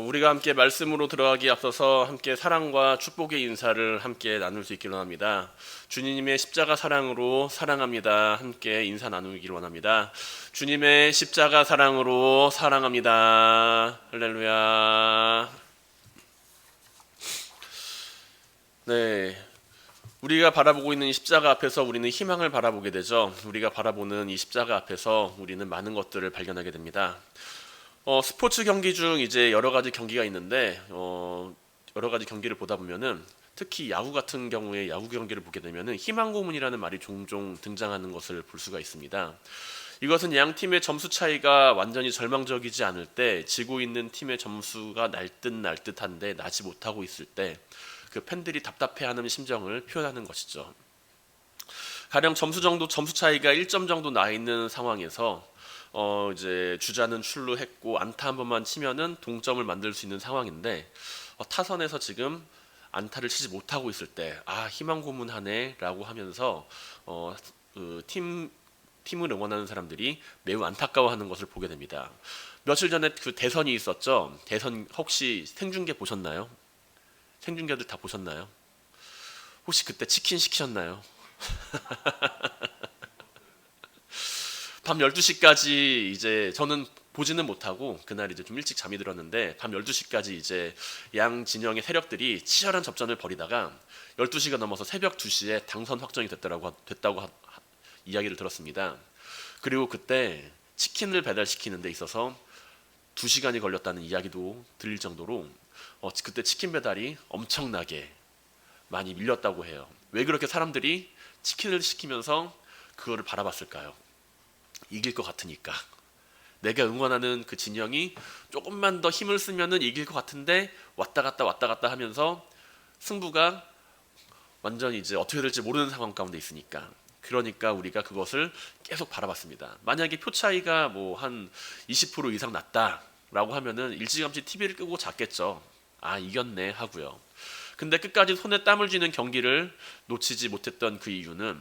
우리가 함께 말씀으로 들어가기에 앞서서 함께 사랑과 축복의 인사를 함께 나눌 수 있기를 원합니다. 주님의 십자가 사랑으로 사랑합니다. 함께 인사 나누기를 원합니다. 주님의 십자가 사랑으로 사랑합니다. 할렐루야. 네. 우리가 바라보고 있는 이 십자가 앞에서 우리는 희망을 바라보게 되죠. 우리가 바라보는 이 십자가 앞에서 우리는 많은 것들을 발견하게 됩니다. 스포츠 경기 중 이제 여러 가지 경기가 있는데 여러 가지 경기를 보다 보면은 특히 야구 같은 경우에 야구 경기를 보게 되면은 희망 고문이라는 말이 종종 등장하는 것을 볼 수가 있습니다. 이것은 양 팀의 점수 차이가 완전히 절망적이지 않을 때, 지고 있는 팀의 점수가 날 듯한데 나지 못하고 있을 때 그 팬들이 답답해하는 심정을 표현하는 것이죠. 가령 점수 차이가 1점 정도 나 있는 상황에서 이제 주자는 출루했고 안타 한 번만 치면은 동점을 만들 수 있는 상황인데 타선에서 지금 안타를 치지 못하고 있을 때 희망 고문하네라고 하면서 팀을 응원하는 사람들이 매우 안타까워하는 것을 보게 됩니다. 며칠 전에 그 대선이 있었죠. 대선 혹시 생중계 보셨나요? 생중계들 다 보셨나요? 혹시 그때 치킨 시키셨나요? 밤 12시까지 이제 저는 보지는 못하고 그날 이제 좀 일찍 잠이 들었는데 밤 12시까지 이제 양 진영의 세력들이 치열한 접전을 벌이다가 12시가 넘어서 새벽 2시에 당선 확정이 됐다고 이야기를 들었습니다. 그리고 그때 치킨을 배달시키는 데 있어서 2시간이 걸렸다는 이야기도 들릴 정도로 그때 치킨 배달이 엄청나게 많이 밀렸다고 해요. 왜 그렇게 사람들이 치킨을 시키면서 그거를 바라봤을까요? 이길 것 같으니까. 내가 응원하는 그 진영이 조금만 더 힘을 쓰면은 이길 것 같은데 왔다 갔다 하면서 승부가 완전히 이제 어떻게 될지 모르는 상황 가운데 있으니까. 그러니까 우리가 그것을 계속 바라봤습니다. 만약에 표 차이가 뭐 한 20% 이상 났다라고 하면은 일찌감치 TV를 끄고 잤겠죠. 이겼네 하고요. 근데 끝까지 손에 땀을 쥐는 경기를 놓치지 못했던 그 이유는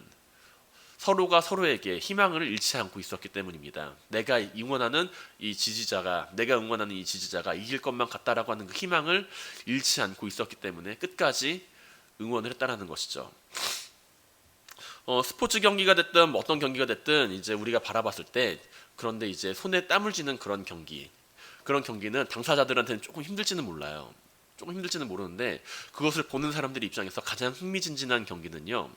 서로가 서로에게 희망을 잃지 않고 있었기 때문입니다. 내가 응원하는 이 지지자가 이길 것만 같다라고 하는 그 희망을 잃지 않고 있었기 때문에 끝까지 응원을 했다라는 것이죠. 스포츠 경기가 됐든 어떤 경기가 됐든 이제 우리가 바라봤을 때, 그런데 이제 손에 땀을 쥐는 그런 경기는 당사자들한테는 조금 힘들지는 모르는데 그것을 보는 사람들 입장에서 가장 흥미진진한 경기는요,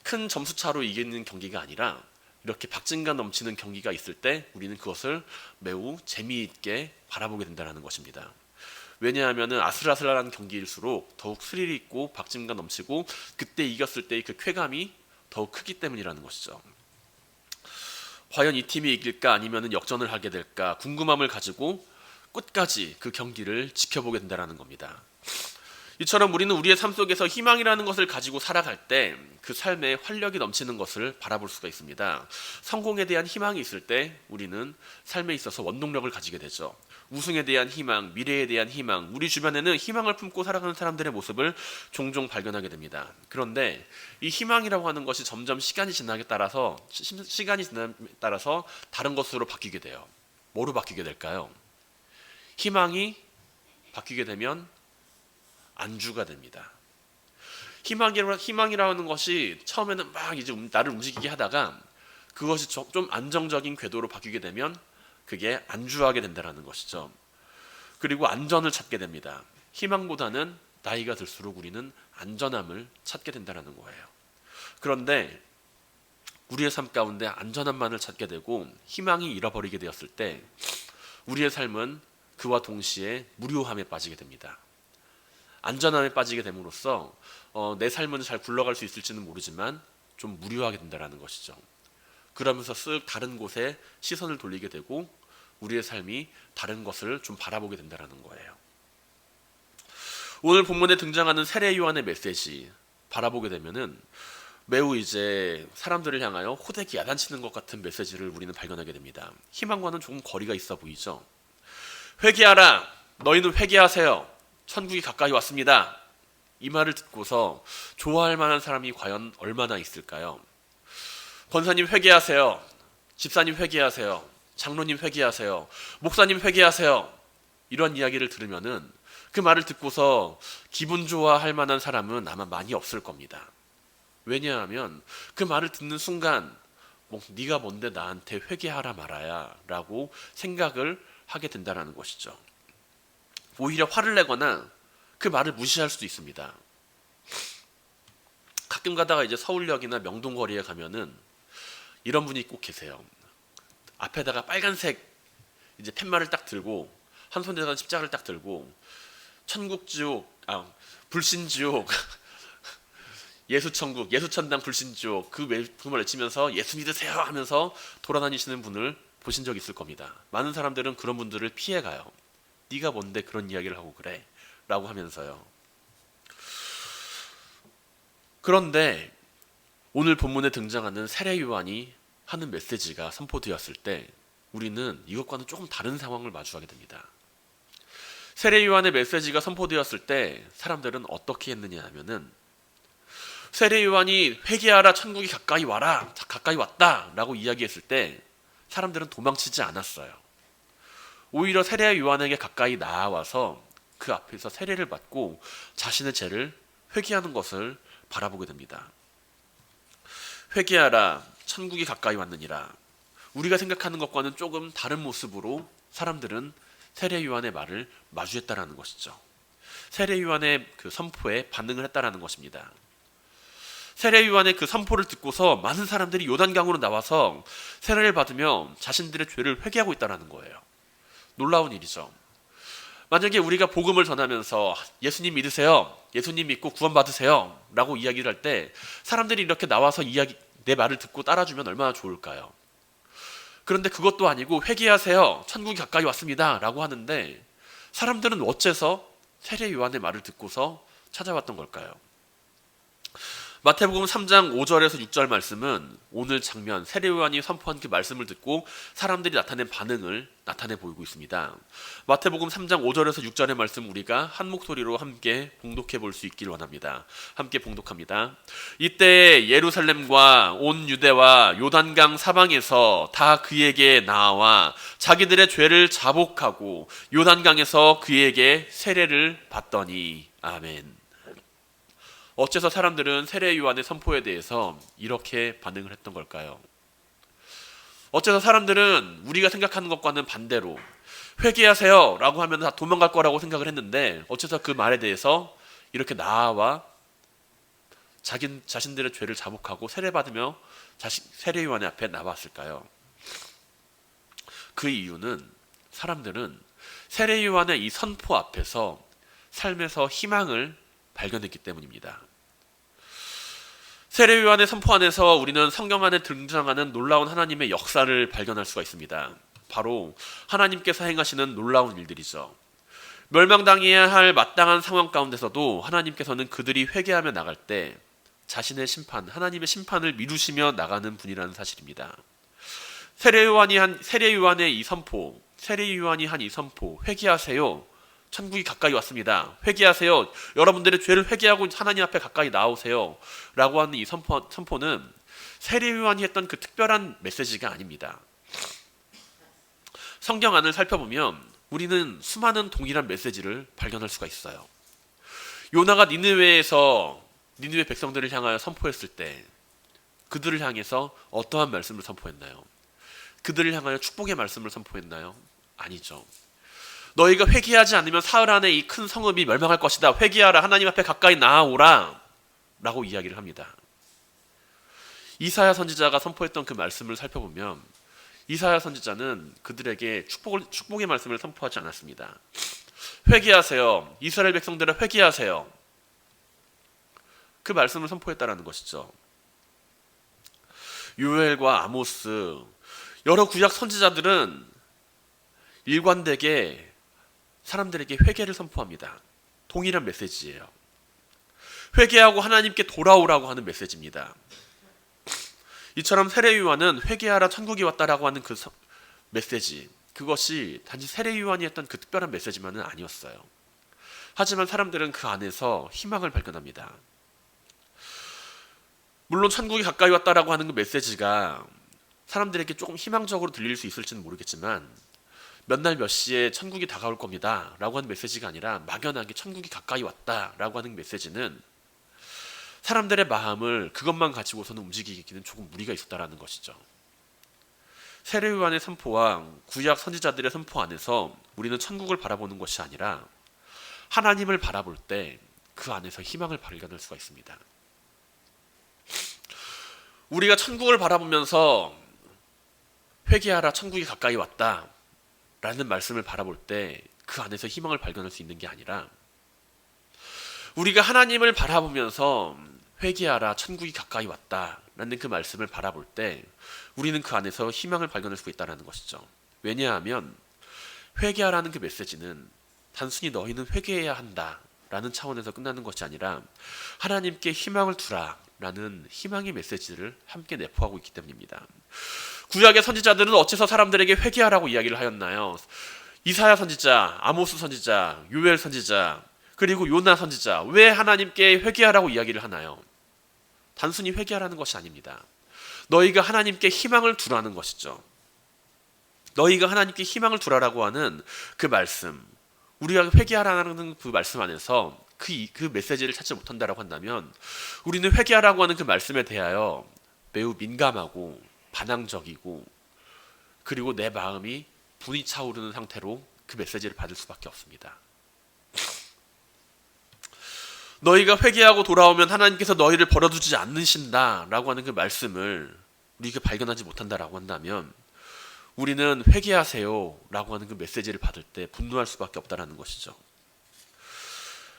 큰 점수 차로 이기는 경기가 아니라 이렇게 박진감 넘치는 경기가 있을 때 우리는 그것을 매우 재미있게 바라보게 된다는 것입니다. 왜냐하면 아슬아슬한 경기일수록 더욱 스릴 있고 박진감 넘치고 그때 이겼을 때의 그 쾌감이 더욱 크기 때문이라는 것이죠. 과연 이 팀이 이길까 아니면 역전을 하게 될까 궁금함을 가지고 끝까지 그 경기를 지켜보게 된다는 겁니다. 이처럼 우리는 우리의 삶 속에서 희망이라는 것을 가지고 살아갈 때 그 삶에 활력이 넘치는 것을 바라볼 수가 있습니다. 성공에 대한 희망이 있을 때 우리는 삶에 있어서 원동력을 가지게 되죠. 우승에 대한 희망, 미래에 대한 희망, 우리 주변에는 희망을 품고 살아가는 사람들의 모습을 종종 발견하게 됩니다. 그런데 이 희망이라고 하는 것이 점점 시간이 지남에 따라서 다른 것으로 바뀌게 돼요. 뭐로 바뀌게 될까요? 희망이 바뀌게 되면 안주가 됩니다. 희망이라는 것이 처음에는 막 이제 나를 움직이게 하다가 그것이 좀 안정적인 궤도로 바뀌게 되면 그게 안주하게 된다는 것이죠. 그리고 안전을 찾게 됩니다. 희망보다는 나이가 들수록 우리는 안전함을 찾게 된다는 거예요. 그런데 우리의 삶 가운데 안전함만을 찾게 되고 희망이 잃어버리게 되었을 때 우리의 삶은 그와 동시에 무료함에 빠지게 됩니다. 안전함에 빠지게 됨으로써 내 삶은 잘 굴러갈 수 있을지는 모르지만 좀 무료하게 된다는 것이죠. 그러면서 쓱 다른 곳에 시선을 돌리게 되고 우리의 삶이 다른 것을 좀 바라보게 된다는 거예요. 오늘 본문에 등장하는 세례 요한의 메시지 바라보게 되면은 매우 이제 사람들을 향하여 호되게 야단치는 것 같은 메시지를 우리는 발견하게 됩니다. 희망과는 조금 거리가 있어 보이죠. 회개하라, 너희는 회개하세요. 천국이 가까이 왔습니다. 이 말을 듣고서 좋아할 만한 사람이 과연 얼마나 있을까요? 권사님 회개하세요. 집사님 회개하세요. 장로님 회개하세요. 목사님 회개하세요. 이런 이야기를 들으면은 그 말을 듣고서 기분 좋아할 만한 사람은 아마 많이 없을 겁니다. 왜냐하면 그 말을 듣는 순간 뭐 네가 뭔데 나한테 회개하라 말아야 라고 생각을 하게 된다는 것이죠. 오히려 화를 내거나 그 말을 무시할 수도 있습니다. 가끔 가다가 이제 서울역이나 명동거리에 가면은 이런 분이 꼭 계세요. 앞에다가 빨간색 이제 팻말을 딱 들고 한 손에다가 십자가를 딱 들고 천국지옥, 불신지옥, 예수천국, 예수천당, 불신지옥 그 말을 외치면서 예수 믿으세요 하면서 돌아다니시는 분을 보신 적 있을 겁니다. 많은 사람들은 그런 분들을 피해가요. 네가 뭔데 그런 이야기를 하고 그래 라고 하면서요. 그런데 오늘 본문에 등장하는 세례 요한이 하는 메시지가 선포되었을 때 우리는 이것과는 조금 다른 상황을 마주하게 됩니다. 세례 요한의 메시지가 선포되었을 때 사람들은 어떻게 했느냐 하면은 세례 요한이 회개하라 천국이 가까이 와라 가까이 왔다 라고 이야기했을 때 사람들은 도망치지 않았어요. 오히려 세례 요한에게 가까이 나아와서 그 앞에서 세례를 받고 자신의 죄를 회개하는 것을 바라보게 됩니다. 회개하라 천국이 가까이 왔느니라. 우리가 생각하는 것과는 조금 다른 모습으로 사람들은 세례 요한의 말을 마주했다라는 것이죠. 세례 요한의 그 선포에 반응을 했다라는 것입니다. 세례 요한의 그 선포를 듣고서 많은 사람들이 요단강으로 나와서 세례를 받으며 자신들의 죄를 회개하고 있다라는 거예요. 놀라운 일이죠. 만약에 우리가 복음을 전하면서 예수님 믿으세요, 예수님 믿고 구원받으세요 라고 이야기를 할 때 사람들이 이렇게 나와서 내 말을 듣고 따라주면 얼마나 좋을까요? 그런데 그것도 아니고 회개하세요, 천국이 가까이 왔습니다 라고 하는데 사람들은 어째서 세례 요한의 말을 듣고서 찾아왔던 걸까요? 마태복음 3장 5절에서 6절 말씀은 오늘 장면 세례 요한이 선포한 그 말씀을 듣고 사람들이 나타낸 반응을 나타내 보이고 있습니다. 마태복음 3장 5절에서 6절의 말씀 우리가 한 목소리로 함께 봉독해 볼 수 있길 원합니다. 함께 봉독합니다. 이때 예루살렘과 온 유대와 요단강 사방에서 다 그에게 나와 자기들의 죄를 자복하고 요단강에서 그에게 세례를 받더니 아멘. 어째서 사람들은 세례 요한의 선포에 대해서 이렇게 반응을 했던 걸까요? 어째서 사람들은 우리가 생각하는 것과는 반대로 회개하세요 라고 하면 다 도망갈 거라고 생각을 했는데 어째서 그 말에 대해서 이렇게 나아와 자신들의 죄를 자복하고 세례받으며 세례 요한의 앞에 나왔을까요? 그 이유는 사람들은 세례 요한의 이 선포 앞에서 삶에서 희망을 발견했기 때문입니다. 세례 요한의 선포 안에서 우리는 성경 안에 등장하는 놀라운 하나님의 역사를 발견할 수가 있습니다. 바로 하나님께서 행하시는 놀라운 일들이죠. 멸망당해야 할 마땅한 상황 가운데서도 하나님께서는 그들이 회개하며 나갈 때 자신의 심판, 하나님의 심판을 미루시며 나가는 분이라는 사실입니다. 세례 요한의 이 선포, 세례 요한이 한 이 선포, 회개하세요. 천국이 가까이 왔습니다. 회개하세요. 여러분들의 죄를 회개하고 하나님 앞에 가까이 나오세요. 라고 하는 이 선포는 세례 요한이 했던 그 특별한 메시지가 아닙니다. 성경 안을 살펴보면 우리는 수많은 동일한 메시지를 발견할 수가 있어요. 요나가 니느웨 백성들을 향하여 선포했을 때 그들을 향해서 어떠한 말씀을 선포했나요? 그들을 향하여 축복의 말씀을 선포했나요? 아니죠. 너희가 회개하지 않으면 사흘 안에 이 큰 성읍이 멸망할 것이다. 회개하라. 하나님 앞에 가까이 나아오라. 라고 이야기를 합니다. 이사야 선지자가 선포했던 그 말씀을 살펴보면 이사야 선지자는 그들에게 축복의 말씀을 선포하지 않았습니다. 회개하세요. 이스라엘 백성들아 회개하세요. 그 말씀을 선포했다라는 것이죠. 요엘과 아모스, 여러 구약 선지자들은 일관되게 사람들에게 회개를 선포합니다. 동일한 메시지예요. 회개하고 하나님께 돌아오라고 하는 메시지입니다. 이처럼 세례 요한은 회개하라 천국이 왔다라고 하는 그 메시지, 그것이 단지 세례 요한이 했던 그 특별한 메시지만은 아니었어요. 하지만 사람들은 그 안에서 희망을 발견합니다. 물론 천국이 가까이 왔다라고 하는 그 메시지가 사람들에게 조금 희망적으로 들릴 수 있을지는 모르겠지만 몇 날 몇 시에 천국이 다가올 겁니다 라고 하는 메시지가 아니라 막연하게 천국이 가까이 왔다 라고 하는 메시지는 사람들의 마음을 그것만 가지고서는 움직이기는 조금 무리가 있었다라는 것이죠. 세례 요한의 선포와 구약 선지자들의 선포 안에서 우리는 천국을 바라보는 것이 아니라 하나님을 바라볼 때 그 안에서 희망을 발견할 수가 있습니다. 우리가 천국을 바라보면서 회개하라 천국이 가까이 왔다 라는 말씀을 바라볼 때 그 안에서 희망을 발견할 수 있는 게 아니라 우리가 하나님을 바라보면서 회개하라 천국이 가까이 왔다 라는 그 말씀을 바라볼 때 우리는 그 안에서 희망을 발견할 수 있다는 것이죠. 왜냐하면 회개하라는 그 메시지는 단순히 너희는 회개해야 한다 라는 차원에서 끝나는 것이 아니라 하나님께 희망을 두라 라는 희망의 메시지를 함께 내포하고 있기 때문입니다. 구약의 선지자들은 어째서 사람들에게 회개하라고 이야기를 하였나요? 이사야 선지자, 아모스 선지자, 요엘 선지자, 그리고 요나 선지자, 왜 하나님께 회개하라고 이야기를 하나요? 단순히 회개하라는 것이 아닙니다. 너희가 하나님께 희망을 두라는 것이죠. 너희가 하나님께 희망을 두라라고 하는 그 말씀, 우리가 회개하라는 그 말씀 안에서 그 메시지를 찾지 못한다라고 한다면 우리는 회개하라고 하는 그 말씀에 대하여 매우 민감하고 반항적이고 그리고 내 마음이 분이 차오르는 상태로 그 메시지를 받을 수밖에 없습니다. 너희가 회개하고 돌아오면 하나님께서 너희를 버려두지 않으신다라고 하는 그 말씀을 우리가 발견하지 못한다라고 한다면 우리는 회개하세요라고 하는 그 메시지를 받을 때 분노할 수밖에 없다라는 것이죠.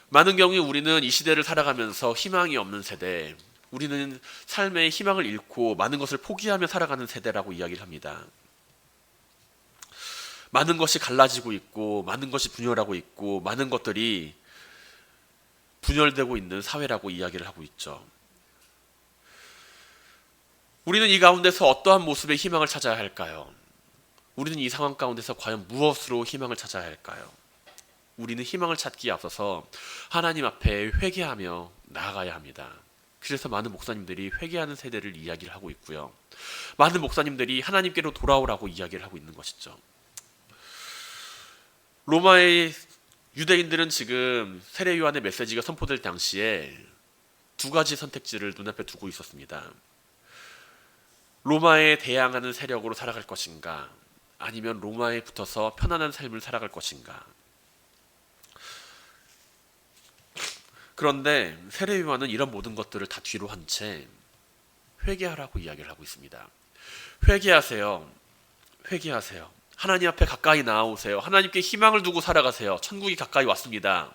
많은 경우에 우리는 이 시대를 살아가면서 희망이 없는 세대, 우리는 삶의 희망을 잃고 많은 것을 포기하며 살아가는 세대라고 이야기를 합니다. 많은 것이 갈라지고 있고 많은 것이 분열하고 있고 많은 것들이 분열되고 있는 사회라고 이야기를 하고 있죠. 우리는 이 가운데서 어떠한 모습의 희망을 찾아야 할까요? 우리는 이 상황 가운데서 과연 무엇으로 희망을 찾아야 할까요? 우리는 희망을 찾기에 앞서서 하나님 앞에 회개하며 나아가야 합니다. 그래서 많은 목사님들이 회개하는 세대를 이야기를 하고 있고요. 많은 목사님들이 하나님께로 돌아오라고 이야기를 하고 있는 것이죠. 로마의 유대인들은 지금 세례 요한의 메시지가 선포될 당시에 두 가지 선택지를 눈앞에 두고 있었습니다. 로마에 대항하는 세력으로 살아갈 것인가, 아니면 로마에 붙어서 편안한 삶을 살아갈 것인가. 그런데 세례 요한은 이런 모든 것들을 다 뒤로 한 채 회개하라고 이야기를 하고 있습니다. 회개하세요. 회개하세요. 하나님 앞에 가까이 나아오세요. 하나님께 희망을 두고 살아가세요. 천국이 가까이 왔습니다.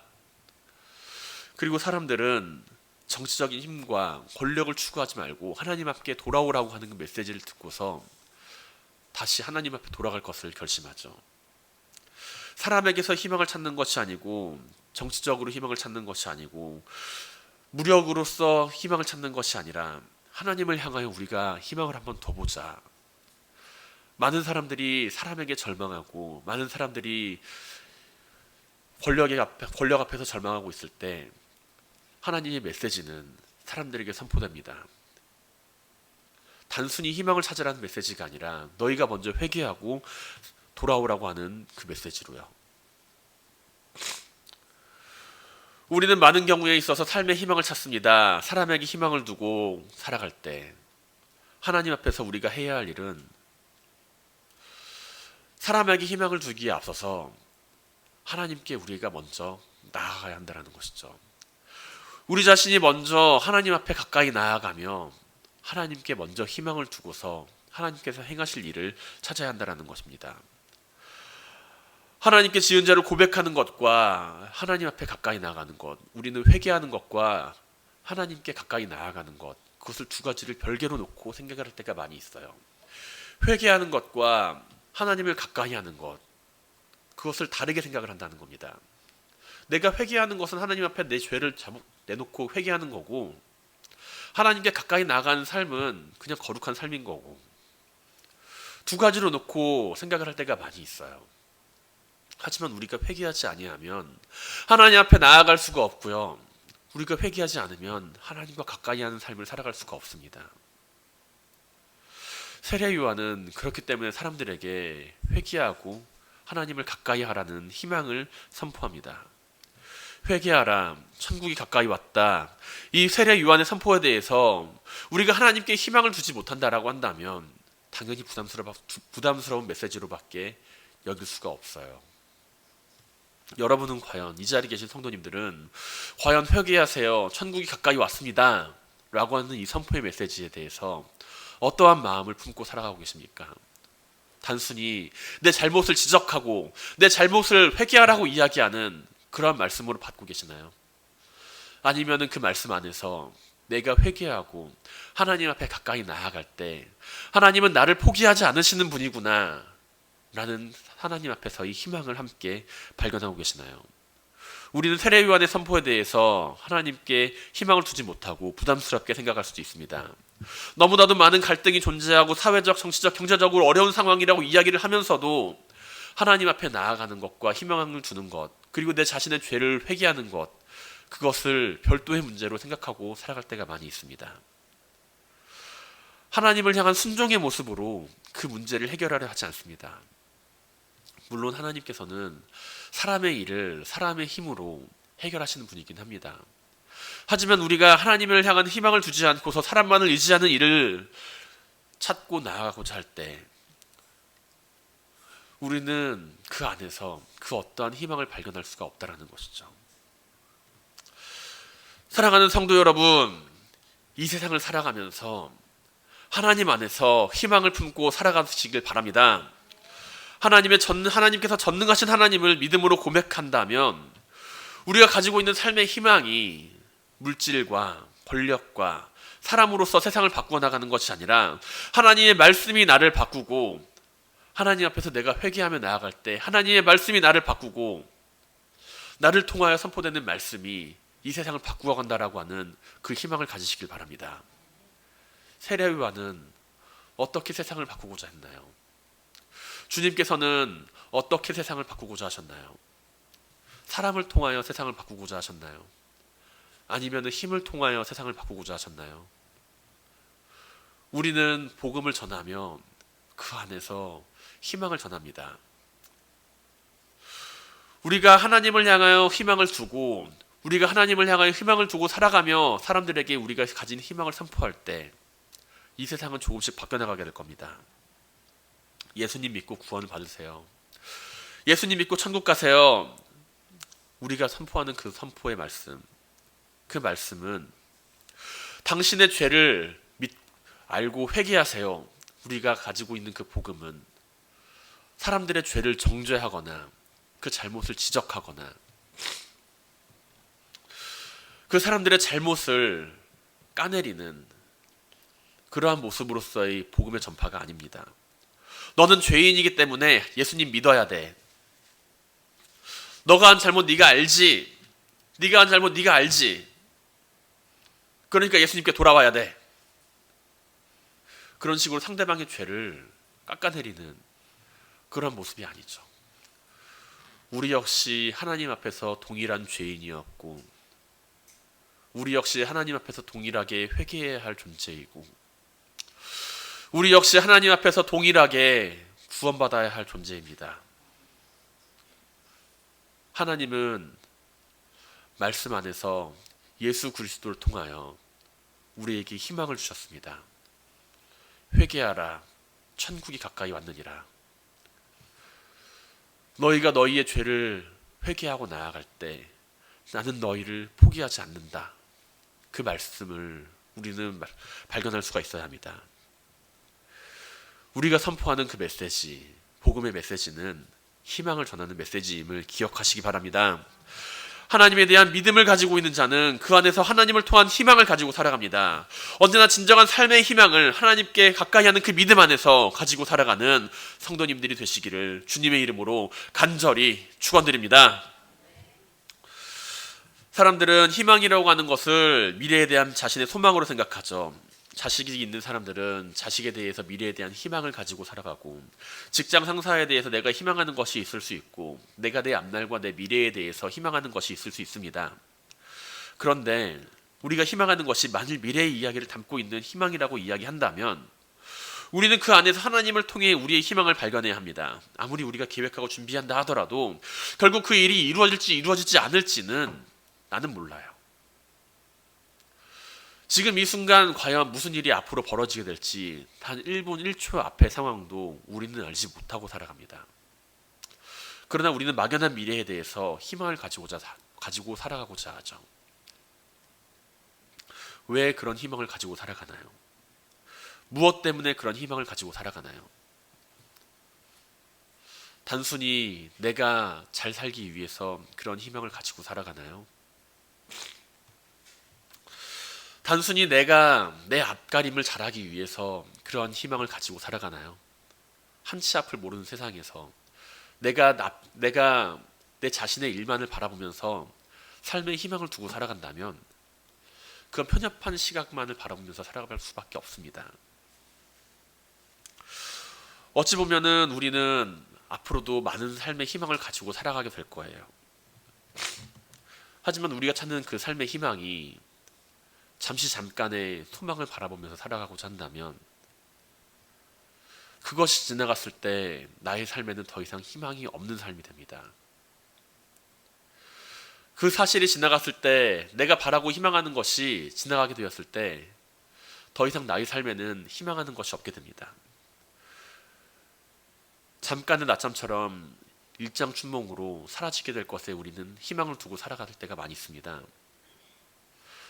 그리고 사람들은 정치적인 힘과 권력을 추구하지 말고 하나님 앞에 돌아오라고 하는 그 메시지를 듣고서 다시 하나님 앞에 돌아갈 것을 결심하죠. 사람에게서 희망을 찾는 것이 아니고 정치적으로 희망을 찾는 것이 아니고 무력으로서 희망을 찾는 것이 아니라 하나님을 향하여 우리가 희망을 한번 더 보자. 많은 사람들이 사람에게 절망하고 많은 사람들이 권력 앞에서 절망하고 있을 때 하나님의 메시지는 사람들에게 선포됩니다. 단순히 희망을 찾으라는 메시지가 아니라 너희가 먼저 회개하고 돌아오라고 하는 그 메시지로요. 우리는 많은 경우에 있어서 삶의 희망을 찾습니다. 사람에게 희망을 두고 살아갈 때 하나님 앞에서 우리가 해야 할 일은 사람에게 희망을 두기에 앞서서 하나님께 우리가 먼저 나아가야 한다는 것이죠. 우리 자신이 먼저 하나님 앞에 가까이 나아가며 하나님께 먼저 희망을 두고서 하나님께서 행하실 일을 찾아야 한다는 것입니다. 하나님께 지은 죄를 고백하는 것과 하나님 앞에 가까이 나아가는 것, 우리는 회개하는 것과 하나님께 가까이 나아가는 것, 그것을 두 가지를 별개로 놓고 생각을 할 때가 많이 있어요. 회개하는 것과 하나님을 가까이 하는 것, 그것을 다르게 생각을 한다는 겁니다. 내가 회개하는 것은 하나님 앞에 내 죄를 내놓고 회개하는 거고, 하나님께 가까이 나아가는 삶은 그냥 거룩한 삶인 거고, 두 가지로 놓고 생각을 할 때가 많이 있어요. 하지만 우리가 회개하지 아니하면 하나님 앞에 나아갈 수가 없고요. 우리가 회개하지 않으면 하나님과 가까이 하는 삶을 살아갈 수가 없습니다. 세례 요한은 그렇기 때문에 사람들에게 회개하고 하나님을 가까이 하라는 희망을 선포합니다. 회개하라, 천국이 가까이 왔다. 이 세례 요한의 선포에 대해서 우리가 하나님께 희망을 두지 못한다라고 한다면 당연히 부담스러운 메시지로밖에 여길 수가 없어요. 여러분은 과연, 이 자리에 계신 성도님들은 과연 회개하세요, 천국이 가까이 왔습니다 라고 하는 이 선포의 메시지에 대해서 어떠한 마음을 품고 살아가고 계십니까? 단순히 내 잘못을 지적하고 내 잘못을 회개하라고 이야기하는 그러한 말씀으로 받고 계시나요? 아니면은 그 말씀 안에서 내가 회개하고 하나님 앞에 가까이 나아갈 때 하나님은 나를 포기하지 않으시는 분이구나 라는 하나님 앞에서의 희망을 함께 발견하고 계시나요? 우리는 세례 요한의 선포에 대해서 하나님께 희망을 두지 못하고 부담스럽게 생각할 수도 있습니다. 너무나도 많은 갈등이 존재하고 사회적, 정치적, 경제적으로 어려운 상황이라고 이야기를 하면서도 하나님 앞에 나아가는 것과 희망을 주는 것, 그리고 내 자신의 죄를 회개하는 것, 그것을 별도의 문제로 생각하고 살아갈 때가 많이 있습니다. 하나님을 향한 순종의 모습으로 그 문제를 해결하려 하지 않습니다. 물론 하나님께서는 사람의 일을 사람의 힘으로 해결하시는 분이긴 합니다. 하지만 우리가 하나님을 향한 희망을 두지 않고서 사람만을 의지하는 일을 찾고 나아가고자 할 때 우리는 그 안에서 그 어떠한 희망을 발견할 수가 없다라는 것이죠. 사랑하는 성도 여러분, 이 세상을 살아가면서 하나님 안에서 희망을 품고 살아가시길 바랍니다. 하나님께서 전능하신 하나님을 믿음으로 고백한다면 우리가 가지고 있는 삶의 희망이 물질과 권력과 사람으로서 세상을 바꾸어 나가는 것이 아니라 하나님의 말씀이 나를 바꾸고 하나님 앞에서 내가 회개하며 나아갈 때 하나님의 말씀이 나를 바꾸고 나를 통하여 선포되는 말씀이 이 세상을 바꾸어 간다라고 하는 그 희망을 가지시길 바랍니다. 세례 요한은 어떻게 세상을 바꾸고자 했나요? 주님께서는 어떻게 세상을 바꾸고자 하셨나요? 사람을 통하여 세상을 바꾸고자 하셨나요? 아니면 힘을 통하여 세상을 바꾸고자 하셨나요? 우리는 복음을 전하며 그 안에서 희망을 전합니다. 우리가 하나님을 향하여 희망을 두고 우리가 하나님을 향하여 희망을 두고 살아가며 사람들에게 우리가 가진 희망을 선포할 때 이 세상은 조금씩 바뀌어나가게 될 겁니다. 예수님 믿고 구원을 받으세요. 예수님 믿고 천국 가세요. 우리가 선포하는 그 선포의 말씀, 그 말씀은 당신의 죄를 알고 회개하세요. 우리가 가지고 있는 그 복음은 사람들의 죄를 정죄하거나 그 잘못을 지적하거나 그 사람들의 잘못을 까내리는 그러한 모습으로서의 복음의 전파가 아닙니다. 너는 죄인이기 때문에 예수님 믿어야 돼. 너가 한 잘못 네가 알지. 네가 한 잘못 네가 알지. 그러니까 예수님께 돌아와야 돼. 그런 식으로 상대방의 죄를 깎아내리는 그런 모습이 아니죠. 우리 역시 하나님 앞에서 동일한 죄인이었고 우리 역시 하나님 앞에서 동일하게 회개해야 할 존재이고 우리 역시 하나님 앞에서 동일하게 구원받아야 할 존재입니다. 하나님은 말씀 안에서 예수 그리스도를 통하여 우리에게 희망을 주셨습니다. 회개하라, 천국이 가까이 왔느니라. 너희가 너희의 죄를 회개하고 나아갈 때 나는 너희를 포기하지 않는다. 그 말씀을 우리는 발견할 수가 있어야 합니다. 우리가 선포하는 그 메시지, 복음의 메시지는 희망을 전하는 메시지임을 기억하시기 바랍니다. 하나님에 대한 믿음을 가지고 있는 자는 그 안에서 하나님을 통한 희망을 가지고 살아갑니다. 언제나 진정한 삶의 희망을 하나님께 가까이 하는 그 믿음 안에서 가지고 살아가는 성도님들이 되시기를 주님의 이름으로 간절히 축원드립니다. 사람들은 희망이라고 하는 것을 미래에 대한 자신의 소망으로 생각하죠. 자식이 있는 사람들은 자식에 대해서 미래에 대한 희망을 가지고 살아가고 직장 상사에 대해서 내가 희망하는 것이 있을 수 있고 내가 내 앞날과 내 미래에 대해서 희망하는 것이 있을 수 있습니다. 그런데 우리가 희망하는 것이 만일 미래의 이야기를 담고 있는 희망이라고 이야기한다면 우리는 그 안에서 하나님을 통해 우리의 희망을 발견해야 합니다. 아무리 우리가 계획하고 준비한다 하더라도 결국 그 일이 이루어질지 이루어지지 않을지는 나는 몰라요. 지금 이 순간 과연 무슨 일이 앞으로 벌어지게 될지 단 1분 1초 앞의 상황도 우리는 알지 못하고 살아갑니다. 그러나 우리는 막연한 미래에 대해서 희망을 가지고 살아가고자 하죠. 왜 그런 희망을 가지고 살아가나요? 무엇 때문에 그런 희망을 가지고 살아가나요? 단순히 내가 잘 살기 위해서 그런 희망을 가지고 살아가나요? 단순히 내가 내 앞가림을 잘하기 위해서 그런 희망을 가지고 살아가나요? 한치 앞을 모르는 세상에서 내가 내 자신의 일만을 바라보면서 삶의 희망을 두고 살아간다면 그건 편협한 시각만을 바라보면서 살아갈 수밖에 없습니다. 어찌 보면은 우리는 앞으로도 많은 삶의 희망을 가지고 살아가게 될 거예요. 하지만 우리가 찾는 그 삶의 희망이 잠깐의 소망을 바라보면서 살아가고자 한다면 그것이 지나갔을 때 나의 삶에는 더 이상 희망이 없는 삶이 됩니다. 그 사실이 지나갔을 때 내가 바라고 희망하는 것이 지나가게 되었을 때 더 이상 나의 삶에는 희망하는 것이 없게 됩니다. 잠깐의 낮잠처럼 일장춘몽으로 사라지게 될 것에 우리는 희망을 두고 살아갈 때가 많이 있습니다.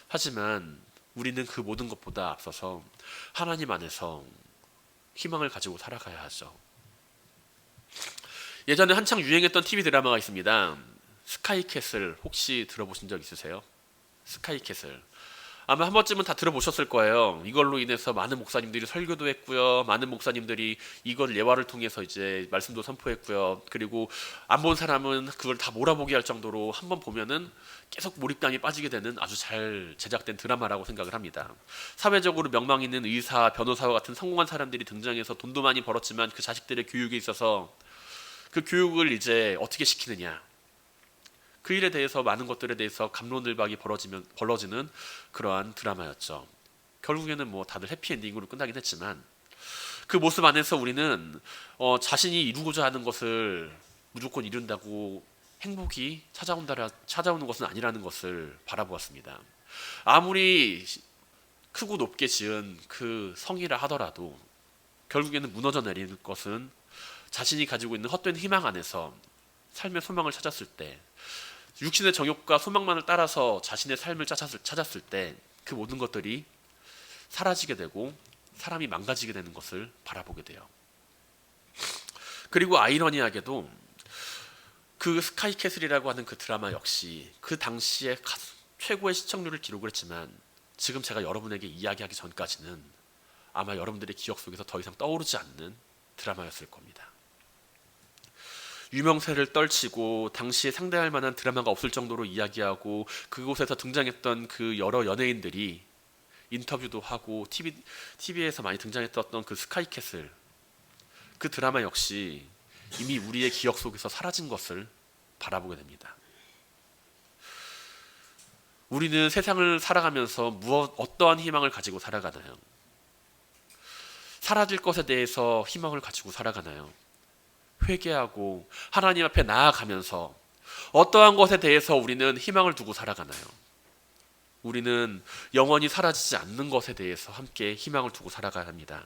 하지만 우리는 그 모든 것보다 앞서서 하나님 안에서 희망을 가지고 살아가야 하죠. 예전에 한창 유행했던 TV 드라마가 있습니다. 스카이캐슬 혹시 들어보신 적 있으세요? 스카이캐슬 아마 한 번쯤은 다 들어보셨을 거예요. 이걸로 인해서 많은 목사님들이 설교도 했고요. 많은 목사님들이 이걸 예화를 통해서 이제 말씀도 선포했고요. 그리고 안 본 사람은 그걸 다 몰아보게 할 정도로 한번 보면은 계속 몰입감에 빠지게 되는 아주 잘 제작된 드라마라고 생각을 합니다. 사회적으로 명망 있는 의사, 변호사와 같은 성공한 사람들이 등장해서 돈도 많이 벌었지만 그 자식들의 교육에 있어서 그 교육을 이제 어떻게 시키느냐, 그 일에 대해서 많은 것들에 대해서 갑론을박이 벌어지는 그러한 드라마였죠. 결국에는 뭐 다들 해피엔딩으로 끝나긴 했지만 그 모습 안에서 우리는 자신이 이루고자 하는 것을 무조건 이룬다고 행복이 찾아오는 것은 아니라는 것을 바라보았습니다. 아무리 크고 높게 지은 그 성이라 하더라도 결국에는 무너져 내리는 것은 자신이 가지고 있는 헛된 희망 안에서 삶의 소망을 찾았을 때, 육신의 정욕과 소망만을 따라서 자신의 삶을 찾았을 때 그 모든 것들이 사라지게 되고 사람이 망가지게 되는 것을 바라보게 돼요. 그리고 아이러니하게도 그 스카이캐슬이라고 하는 그 드라마 역시 그 당시에 최고의 시청률을 기록을 했지만 지금 제가 여러분에게 이야기하기 전까지는 아마 여러분들의 기억 속에서 더 이상 떠오르지 않는 드라마였을 겁니다. 유명세를 떨치고 당시에 상대할 만한 드라마가 없을 정도로 이야기하고 그곳에서 등장했던 그 여러 연예인들이 인터뷰도 하고 TV에서 많이 등장했던 그 스카이캐슬, 그 드라마 역시 이미 우리의 기억 속에서 사라진 것을 바라보게 됩니다. 우리는 세상을 살아가면서 어떠한 희망을 가지고 살아가나요? 사라질 것에 대해서 희망을 가지고 살아가나요? 회개하고 하나님 앞에 나아가면서 어떠한 것에 대해서 우리는 희망을 두고 살아가나요? 우리는 영원히 사라지지 않는 것에 대해서 함께 희망을 두고 살아가야 합니다.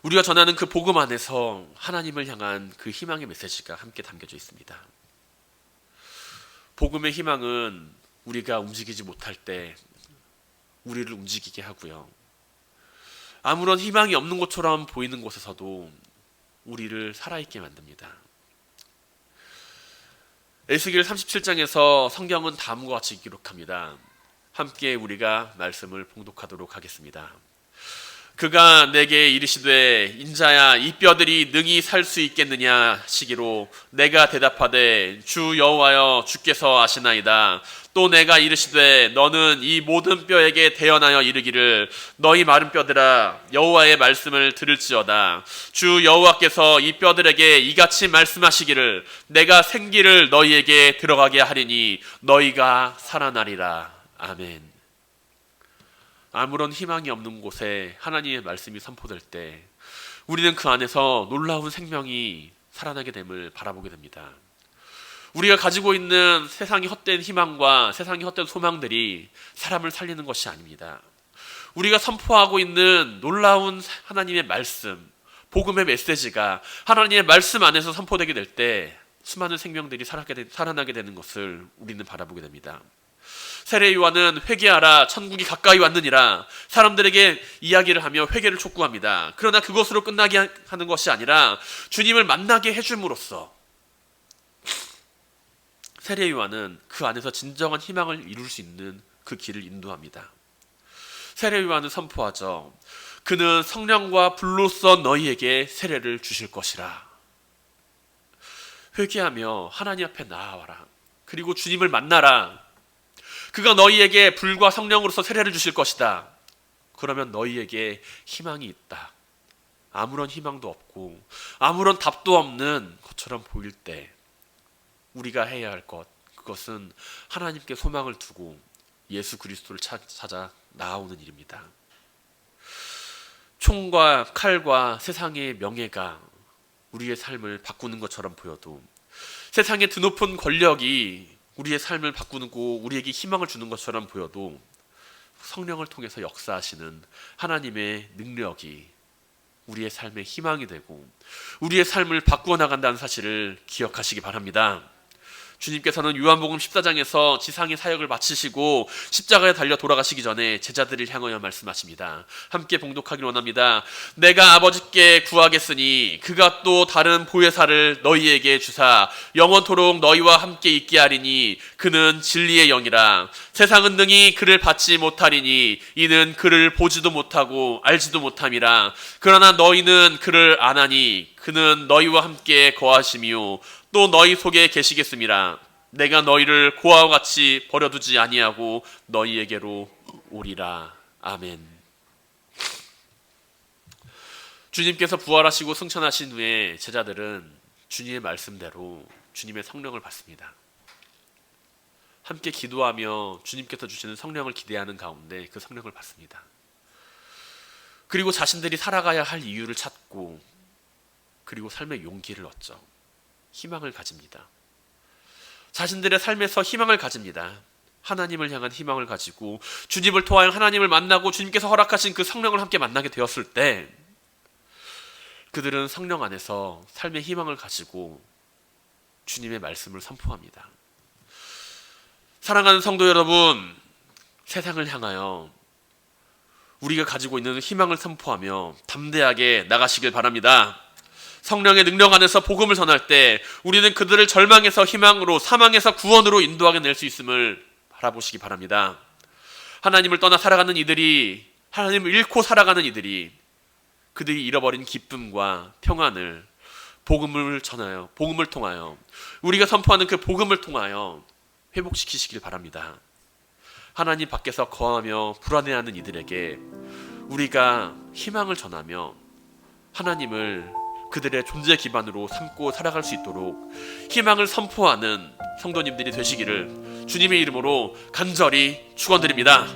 우리가 전하는 그 복음 안에서 하나님을 향한 그 희망의 메시지가 함께 담겨져 있습니다. 복음의 희망은 우리가 움직이지 못할 때 우리를 움직이게 하고요. 아무런 희망이 없는 것처럼 보이는 곳에서도 우리를 살아있게 만듭니다. 에스겔 37장에서 성경은 다음과 같이 기록합니다. 함께 우리가 말씀을 봉독하도록 하겠습니다. 그가 내게 이르시되 인자야 이 뼈들이 능히 살 수 있겠느냐 시기로 내가 대답하되 주 여호와여 주께서 아시나이다. 또 내가 이르시되 너는 이 모든 뼈에게 대언하여 이르기를 너희 마른 뼈들아 여호와의 말씀을 들을지어다. 주 여호와께서 이 뼈들에게 이같이 말씀하시기를 내가 생기를 너희에게 들어가게 하리니 너희가 살아나리라. 아멘. 아무런 희망이 없는 곳에 하나님의 말씀이 선포될 때 우리는 그 안에서 놀라운 생명이 살아나게 됨을 바라보게 됩니다. 우리가 가지고 있는 세상의 헛된 희망과 세상의 헛된 소망들이 사람을 살리는 것이 아닙니다. 우리가 선포하고 있는 놀라운 하나님의 말씀, 복음의 메시지가 하나님의 말씀 안에서 선포되게 될 때 수많은 생명들이 살아나게 되는 것을 우리는 바라보게 됩니다. 세례 요한은 회개하라 천국이 가까이 왔느니라 사람들에게 이야기를 하며 회개를 촉구합니다. 그러나 그것으로 끝나게 하는 것이 아니라 주님을 만나게 해줌으로써 세례 요한은 그 안에서 진정한 희망을 이룰 수 있는 그 길을 인도합니다. 세례 요한은 선포하죠. 그는 성령과 불로써 너희에게 세례를 주실 것이라. 회개하며 하나님 앞에 나아와라. 그리고 주님을 만나라. 그가 너희에게 불과 성령으로서 세례를 주실 것이다. 그러면 너희에게 희망이 있다. 아무런 희망도 없고 아무런 답도 없는 것처럼 보일 때 우리가 해야 할 것, 그것은 하나님께 소망을 두고 예수 그리스도를 찾아 나아오는 일입니다. 총과 칼과 세상의 명예가 우리의 삶을 바꾸는 것처럼 보여도 세상의 드높은 권력이 우리의 삶을 바꾸고 우리에게 희망을 주는 것처럼 보여도 성령을 통해서 역사하시는 하나님의 능력이 우리의 삶의 희망이 되고 우리의 삶을 바꾸어 나간다는 사실을 기억하시기 바랍니다. 주님께서는 요한복음 14장에서 지상의 사역을 마치시고 십자가에 달려 돌아가시기 전에 제자들을 향하여 말씀하십니다. 함께 봉독하기를 원합니다. 내가 아버지께 구하겠으니 그가 또 다른 보혜사를 너희에게 주사 영원토록 너희와 함께 있게 하리니 그는 진리의 영이라. 세상은 능히 그를 받지 못하리니 이는 그를 보지도 못하고 알지도 못함이라. 그러나 너희는 그를 아나니 그는 너희와 함께 거하시며 또 너희 속에 계시겠습니다. 내가 너희를 고아와 같이 버려두지 아니하고 너희에게로 오리라. 아멘. 주님께서 부활하시고 승천하신 후에 제자들은 주님의 말씀대로 주님의 성령을 받습니다. 함께 기도하며 주님께서 주시는 성령을 기대하는 가운데 그 성령을 받습니다. 그리고 자신들이 살아가야 할 이유를 찾고 그리고 삶의 용기를 얻죠. 희망을 가집니다. 자신들의 삶에서 희망을 가집니다. 하나님을 향한 희망을 가지고 주님을 통하여 하나님을 만나고 주님께서 허락하신 그 성령을 함께 만나게 되었을 때 그들은 성령 안에서 삶의 희망을 가지고 주님의 말씀을 선포합니다. 사랑하는 성도 여러분, 세상을 향하여 우리가 가지고 있는 희망을 선포하며 담대하게 나가시길 바랍니다. 성령의 능력 안에서 복음을 전할 때 우리는 그들을 절망에서 희망으로, 사망에서 구원으로 인도하게 낼 수 있음을 바라보시기 바랍니다. 하나님을 떠나 살아가는 이들이, 하나님을 잃고 살아가는 이들이 그들이 잃어버린 기쁨과 평안을 복음을 전하여, 복음을 통하여, 우리가 선포하는 그 복음을 통하여 회복시키시길 바랍니다. 하나님 밖에서 거하며 불안해하는 이들에게 우리가 희망을 전하며 하나님을 그들의 존재 기반으로 삼고 살아갈 수 있도록 희망을 선포하는 성도님들이 되시기를 주님의 이름으로 간절히 축원드립니다.